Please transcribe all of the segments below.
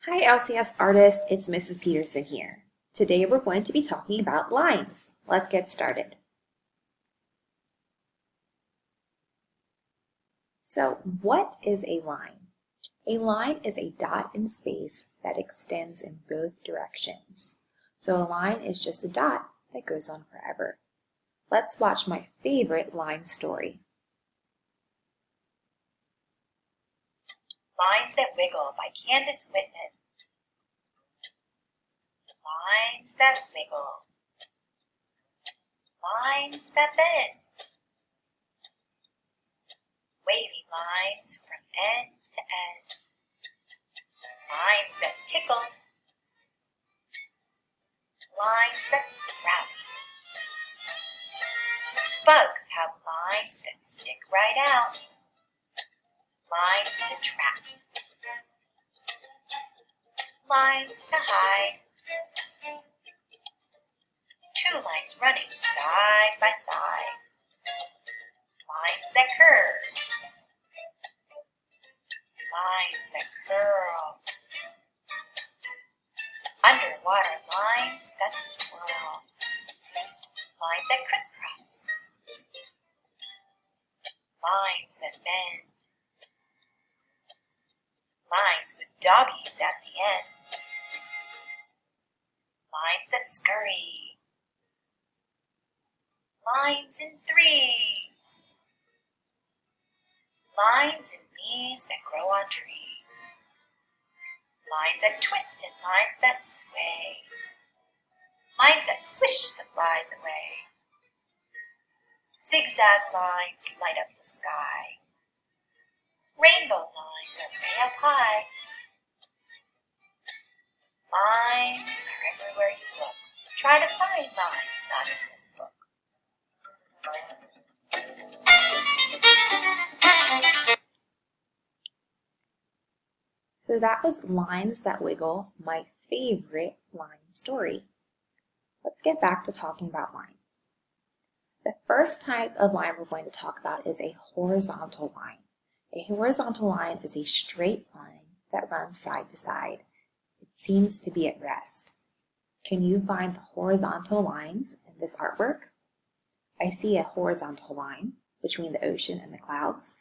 Hi LCS artists, it's Mrs. Peterson here. Today we're going to be talking about lines. Let's get started. So what is a line? A line is a dot in space that extends in both directions. So a line is just a dot that goes on forever. Let's watch my favorite line story. Lines That Wiggle by Candace Whitman. Lines that wiggle. Lines that bend. Wavy lines from end to end. Lines that tickle. Lines that sprout. Bugs have lines that stick right out. Lines to trap. Lines to hide. Two lines running side by side. Lines that curve. Lines that curl. Underwater lines that swirl. Lines that crisscross. Lines that bend. Lines with doggies at the end. Lines that scurry. Lines in threes. Lines in leaves that grow on trees. Lines that twist and lines that sway. Lines that swish the flies away. Zigzag lines light up the sky. Rainbow lines are way up high. Lines are everywhere you look. Try to find lines not in this book. So that was Lines That Wiggle, my favorite line story. Let's get back to talking about lines. The first type of line we're going to talk about is a horizontal line. A horizontal line is a straight line that runs side to side. It seems to be at rest. Can you find the horizontal lines in this artwork? I see a horizontal line between the ocean and the clouds,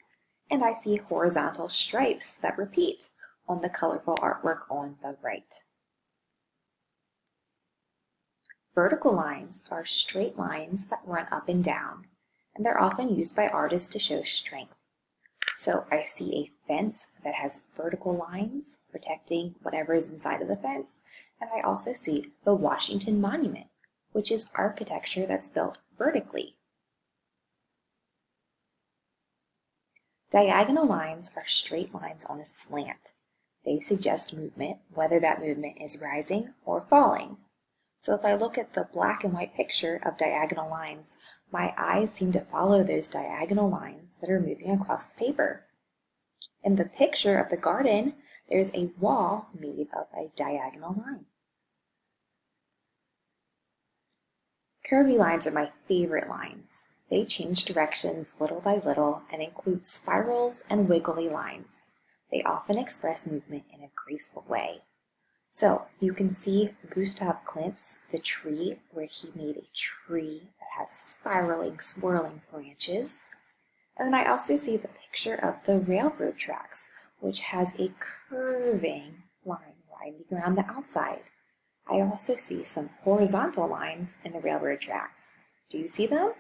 and I see horizontal stripes that repeat on the colorful artwork on the right. Vertical lines are straight lines that run up and down, and they're often used by artists to show strength. So I see a fence that has vertical lines protecting whatever is inside of the fence, and I also see the Washington Monument, which is architecture that's built vertically. Diagonal lines are straight lines on a slant. They suggest movement, whether that movement is rising or falling. So if I look at the black and white picture of diagonal lines, my eyes seem to follow those diagonal lines that are moving across the paper. In the picture of the garden, there's a wall made of a diagonal line. Curvy lines are my favorite lines. They change directions little by little and include spirals and wiggly lines. They often express movement in a graceful way. So you can see Gustav Klimt's The Tree, where he made a tree that has spiraling, swirling branches. And then I also see the picture of the railroad tracks, which has a curving line winding around the outside. I also see some horizontal lines in the railroad tracks. Do you see them?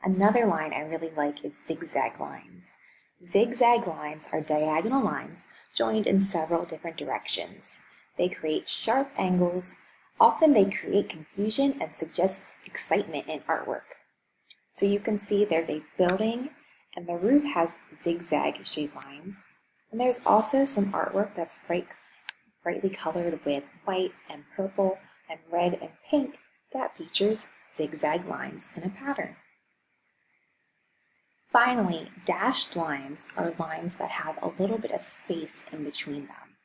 Another line I really like is zigzag lines. Zigzag lines are diagonal lines joined in several different directions. They create sharp angles. Often they create confusion and suggest excitement in artwork. So you can see there's a building and the roof has zigzag shaped lines. And there's also some artwork that's brightly colored with white and purple and red and pink that features zigzag lines in a pattern. Finally, dashed lines are lines that have a little bit of space in between them.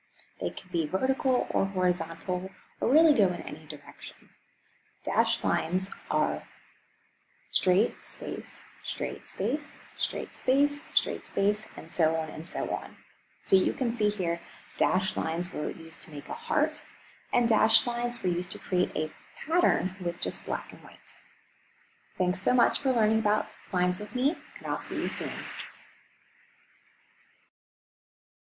They can be vertical or horizontal or really go in any direction. Dashed lines are straight space, straight space, straight space, straight space, and so on and so on. So you can see here, dashed lines were used to make a heart, and dashed lines were used to create a pattern with just black and white. Thanks so much for learning about lines with me, and I'll see you soon.